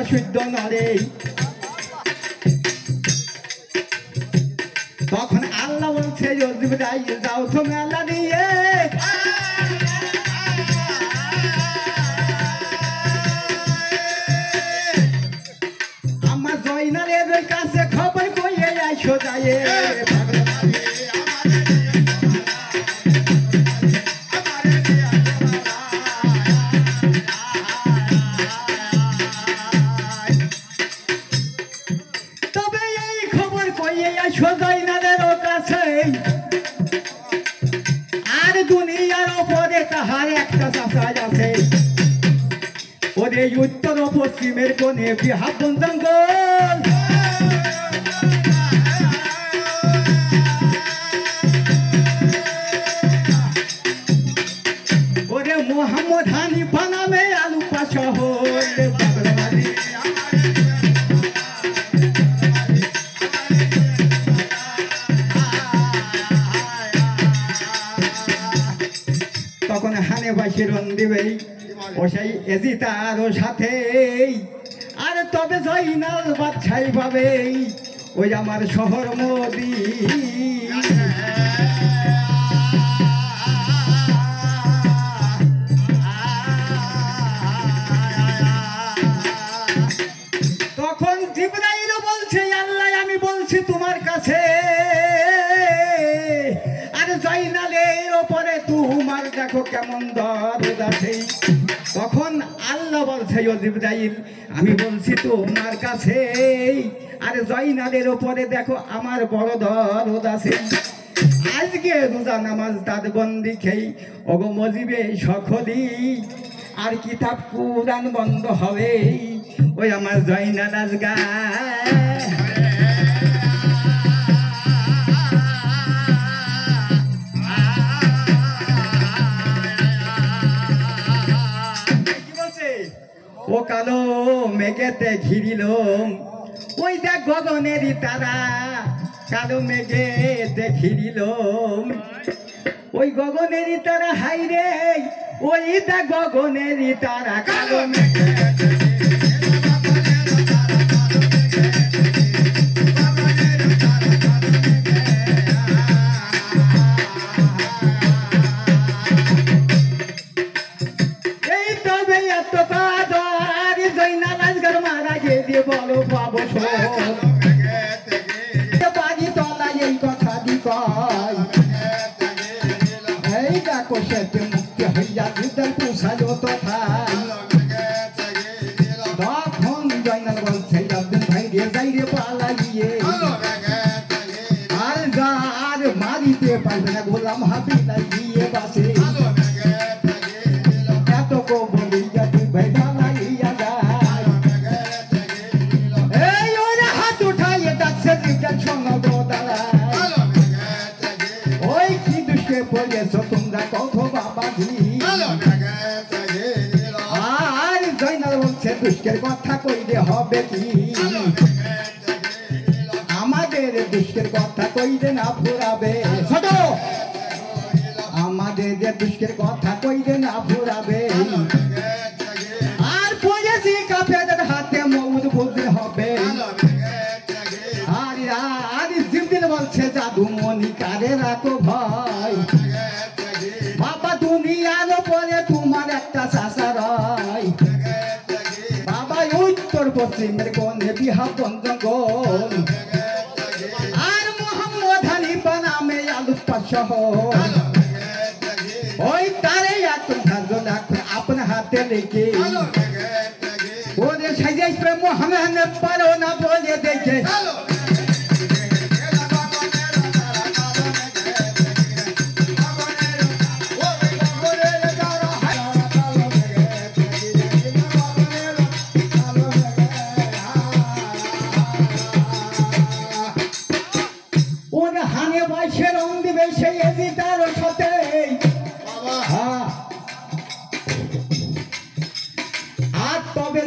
শুদ্ধ নরে। তখন আল্লাহ বলছে জিবরাইল যাও তো মেলা নিয়ে আমার জয়নালের কাছে খবর কইয়ে আইসো যায়। তবে এই খবর কইয়ে আইসো জয়নালের কাছে আর দুনিয়ার উপরে তাহার একটা চাচা আছে ওরে উত্তর ও পশ্চিমের কোণে বিহাবন জঙ্গল ওরে মোহাম্মদ হানিফা নামে আলুপা শহর। তখন হানেফা শিরন দিবে ও সেই এজিতার সাথে আর তবে জয়নাল বাদশাহী পাবে ওই আমার শহর মোদি। তখন জিবরাইল বলছে আল্লাহ আমি বলছি তোমার কাছে আর জয়নালের ওপরে তোমার দেখো কেমন দরদ আছে। তখন আল্লাহ বলছে ও জিবরাইল আমি বলছি তোমার কাছে আর জয়নালের ওপরে দেখো আমার বড় দরদ আছে। আজকে রোজা নামাজ তার বন্দি খেই ওগো মজিবে সকলি আর কিতাব কুরআন বন্ধ হবে ওই আমার জয়নাল আজগা। ও কালো মেঘেতে ঘিরিল ওই দেখ গগনেরই তারা কালো মেঘেতে ঘিরিল ওই গগনেরই তারা হাইরে ওই দেখ গগনেরই তারা কালো মেঘে বলো পাবো বাড়ি তলায় এই কথা দিকয় এই দেখো সেতে মুক্তি হইয়া দিদার পোষালো তথায়। তখন জয়নাল বলছে আব্দুল ভাই রে যাই রে পালাইয়ে আর গার মারিতে পারবে না গোলাম হাবি লাগিয়ে বাসে এত কো বলিয়া তুই ভাই পালাইয়া যা ওই কি দুষ্কে পড়েছ তোমরা কত বাবাজি। আর জয়নাল বলছে দুষ্কের কথা কইলে হবে কি আমাদের দুষ্কের কথা কইলে না ফুরাবে ছোট আমাদের যে দুষ্কের কথা কইলে না ফুরাবে আর পড়েছি কাফেরদের হাতে মউদ বুঝতে হবে। বলছে জাদু মনি কারে রাখো ভাই বাবা দুনিয়ার পরে তোমার একটা শাসারাই বাবা উত্তর পশ্চিমের কোণে বিহাবন জঙ্গল আর মোহাম্মদ হানিফা নামে আলুপা শহর ওই তারে এখন আপনার হাতে লেগে ওদের সাইজ মোহাম্মদ পারো না বলে দেখে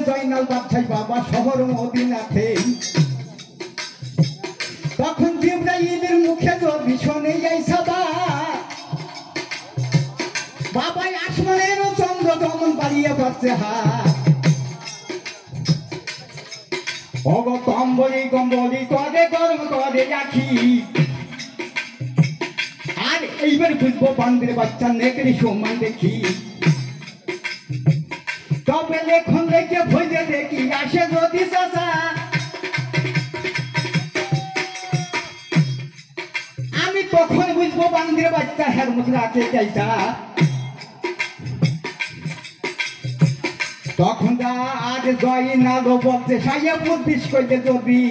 জয়নাল বাদশাহী বাবা শহর মদিনাতে তখন জিবরাইলের মুখে যদি শুনে যাই সবা বাবাই আসমানের চন্দ্র দমন বাড়িয়ে পড়ছে হাত ওগো কম্বলি কম্বলি করে গরম করে রাখি আর এইবার বুঝবো বান্দির বাচ্চা নেকড়ি সমান দেখি তবে লেখন লেগে ভুজে দেখি আসে যদি চাচা আমি তখন বুঝবো বান্দির বাচ্চা হের মুখ রাখে চাইতা তখন আজ জয় না গো বলছে সাইয়া বুদ্ধিস করতে যদি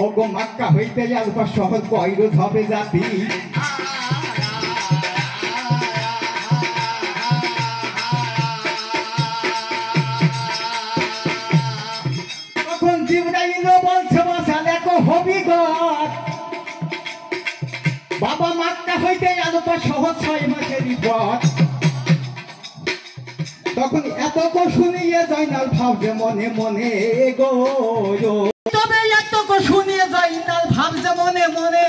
ওগো মাক্কা হইতে আসবা সহজ বৈরোধ হবে জাতি তখন জিবরাইল বলছে বাসা দেখো হবি গর বাবা মাক্কা হইতে আসবা সহজ 6 মাসেরই পথ তখন এত কো শুনিয়ে জয়নাল ভাবছে মনে মনে গো তবে এত কো শুনিয়ে জয়নাল ভাবছে মনে মনে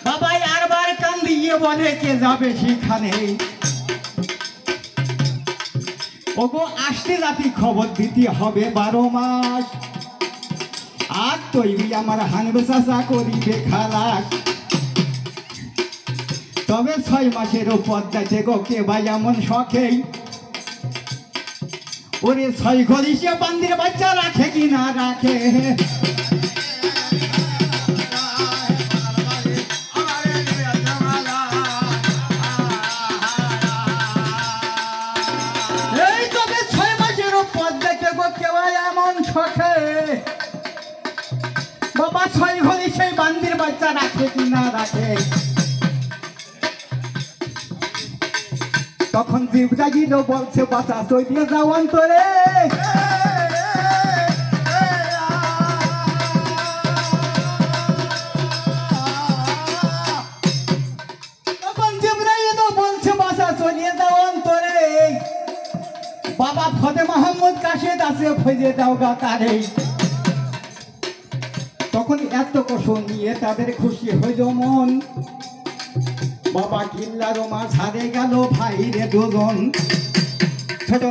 বাবা আরবার কান দিয়ে বলে কে যাবে সেখানে ওগো আসতে রাতি খবর দিতে হবে 12 মাস আর তৈরি আমার হানবে চাচা করিবে খালাস তবে 6 মাসের উপর যাইতে গো কে ভাই এমন শখেই ওরে 6 ঘড়ি সে বান্দির বাচ্চা রাখে কি না রাখে এই তবে 6 মাসের উপর যাইতে গো কে ভাই এমন শখে বাবা 6 ঘড়ি সেই বান্দির বাচ্চা রাখে কি না রাখে তখন জিবরাইল বলছে বাঁচা চলিয়ে যাও অন্তরে তখন জিবরাইল বলছে বাঁচা চলিয়ে যাও অন্তরে বাবা ফতে মোহাম্মদ কাশেদ আছে ফজে দাও গা তারে তখন এত কষ্ট নিয়ে তাদের খুশি হইল মন বাবা কিল্লার মাছ হারে গেল ভাই রে দুজন ছোট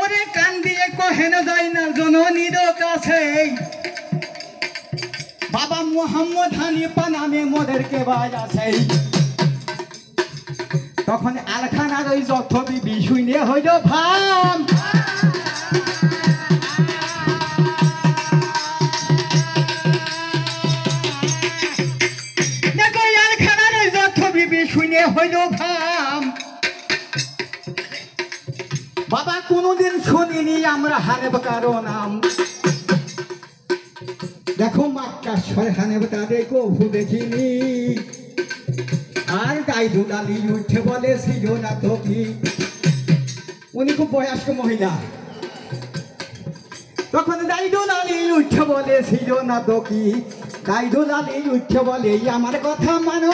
ওরে কান দিয়ে কহেন যায় না জননীর কাছে বাবা মোহাম্মদ হানিফা নামে মোদেরকে বাজ আছে তখন আলখানার ওই যত বিবি শুনে হইল ভাম শুনে হইল ভাম বাবা কোনদিন শুনিনি আমরা হানেব কারো নাম দেখো মাক্কা শহরে হানেব তাদের কভু দেখিনি আর গাইদুল আলী উঠে বলে ছিল না তো কি উনি খুব বয়স্ক মহিলা তখন গাইদুল আলী উঠে বলে ছিল না তো কি গাইদুল আলী উঠে বলে আমার কথা মানো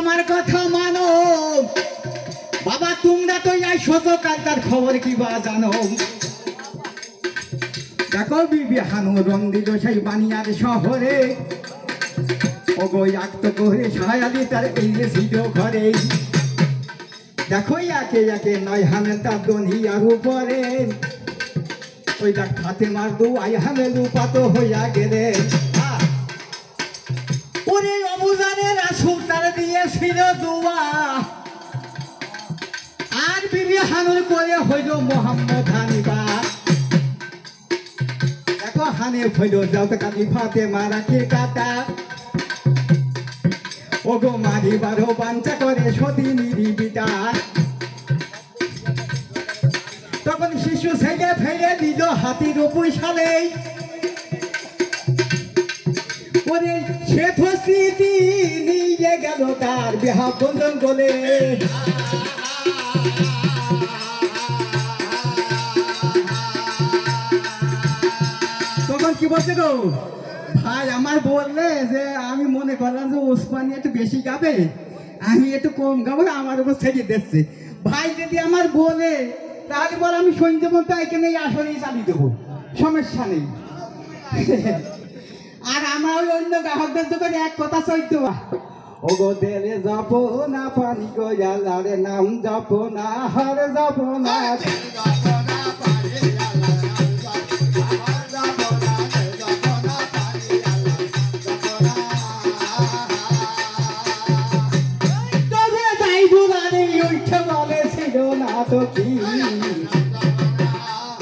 আমার কথা মানো বাবা তোমরা তো এই শতকালটার খবর কি বা জানো দেখো বিবি হানু রং দিল সেই বানিয়ার শহরে ওগো আক্ত করে সায়ালি তার এই ছিল ঘরে দেখো একে একে 9 হামেল তার দনিয়ার উপরে ওই দেখ ফাতেমার 2 হামেল উপাত হইয়া গেলে ওরে অবুজানের রাসূল তার দিয়েছিল দুয়া আর বিবি হানুর করে হইল মোহাম্মদ হানিফা দেখো হানিফ হইল যাও তো কালি ফাতেমা রাখে কাটা ওগো মারিবারও বাঞ্চা করে সতীনির বিটা তখন শিশু ছেলে ফেলে দিল হাতির উপসালে ওরে শ্বেত স্মৃতি নিয়ে গেল তার বিহা বন্ধন বলে তখন কি বলছে গো ভাই আমার বললে যে আমি মনে করলাম যে ওসমানী একটু বেশি গাবে আমি একটু কম গাবো আমার উপর ছেড়ে দিচ্ছে ভাই যদি আমার বলে তাহলে বল আমি সঞ্জীবন তো এখানে আসলেই চালিয়ে দেবো সমস্যা নেই আর আমরা ওই অন্য গ্রাহকদের দোকানে এক কথা চৈত্য ওগো দেলে যাব না পানি গো আল্লাহর নাম জপ না হর জপ না তবে তাই দুলারে উঠে বলেছিল না তো কি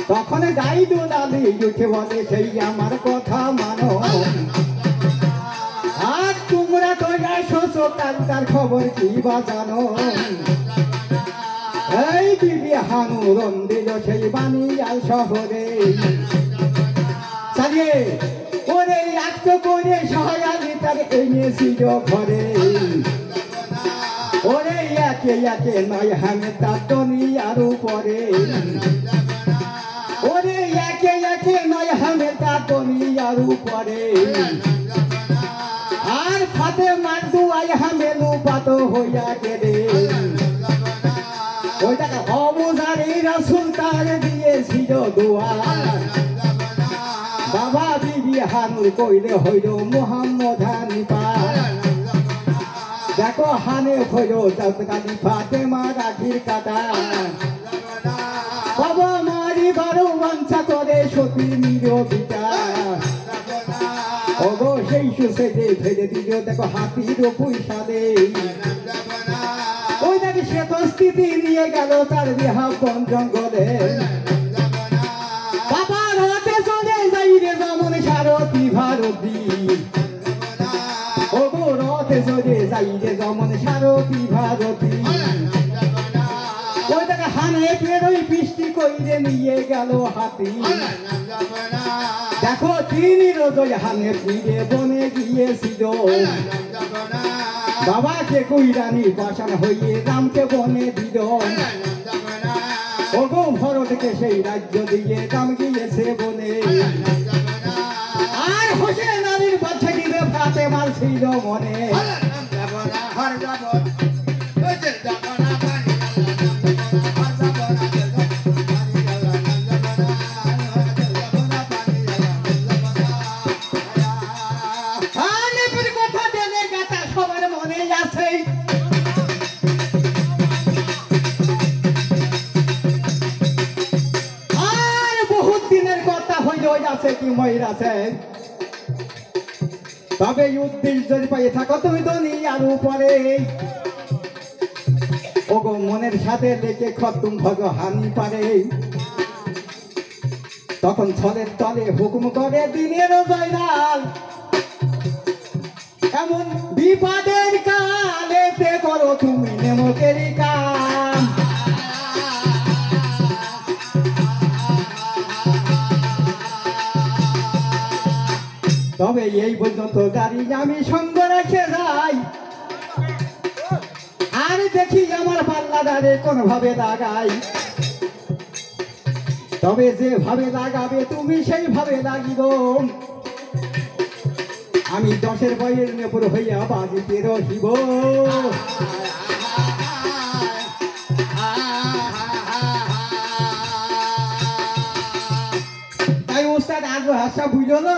তখন গাই দুলালি উঠে বলে সেই আমার কথা মানো আর তোমরা তো এসেছো তার খবর কি বাজানো এই বিবি হানুরন দিল সেই বানিয়াল শহরে চালিয়ে ওরে একটু করে সহায়ালি তার এনেছিল ঘরে ওরে একে একে নয় হামে তার দুনিয়ার উপরে ওরে একে একে নয় হামে তার দুনিয়ার উপরে আর ফাতে মারদু আই হামেলু পাতো হইয়া গেলে ওইটাকে অবুজারি রাসূল তার দিয়েছিল দোয়া বাবা বিবি হানুর কইলে হইল মুহাম্মদ হানিফা দেখো হানে হইল জাতকানি ফাতেমা রাখির কাটা বাবা মারি বারো বাঞ্ছা করে সতী নিরবিতা ওগো সেই সুসেজে ফেলে দিল দেখো হাতির পয়সা দেই ওই দেখি শ্বেত স্থিতি নিয়ে গেল তার বিহা বন জঙ্গলে বাবা রাতে চলে যাই রে যেমন সারথি ভারতী ওগো রথে চলে যাই রে যেমন সারথি ভারতী ওই দেখে হানে পেরোই বৃষ্টি কইরে নিয়ে গেল হাতি দেখো তিনি রোদয় হানে ফিরে বনে গিয়েছিল বাবাকে কইরানি পাশান হইয়ে রামকে বনে দিল ওগো ভরতকে সেই রাজ্য দিয়ে রাম গিয়েছে বনে আর হোসেন নারীর বাচ্চা দিলে ফাতেমার ছিল মনে আছে কি ময়ূর আছে তবে উদ্দেশ্য যদি পাই থাকো তুমি দুনিয়ার উপরে ওগো মনের সাথে লেগে খতুম ভগ হানি পারে তখন ছলের তলে হুকুম করে দিনের জয়নাল এমন বিপদের কালেতে করো তুমি নেমকের কাম তবে এই পর্যন্ত গাড়ি আমি সঙ্গ রেখে যাই আর দেখি আমার পাল্লাদারে কোন ভাবে লাগাই তবে যেভাবে লাগাবে তুমি সেইভাবে লাগিব আমি 10 বয়ের নেপুর হইয়া বাজিতে রহিব তাই ওস্তাদ আগ্রহ আশা বুঝলো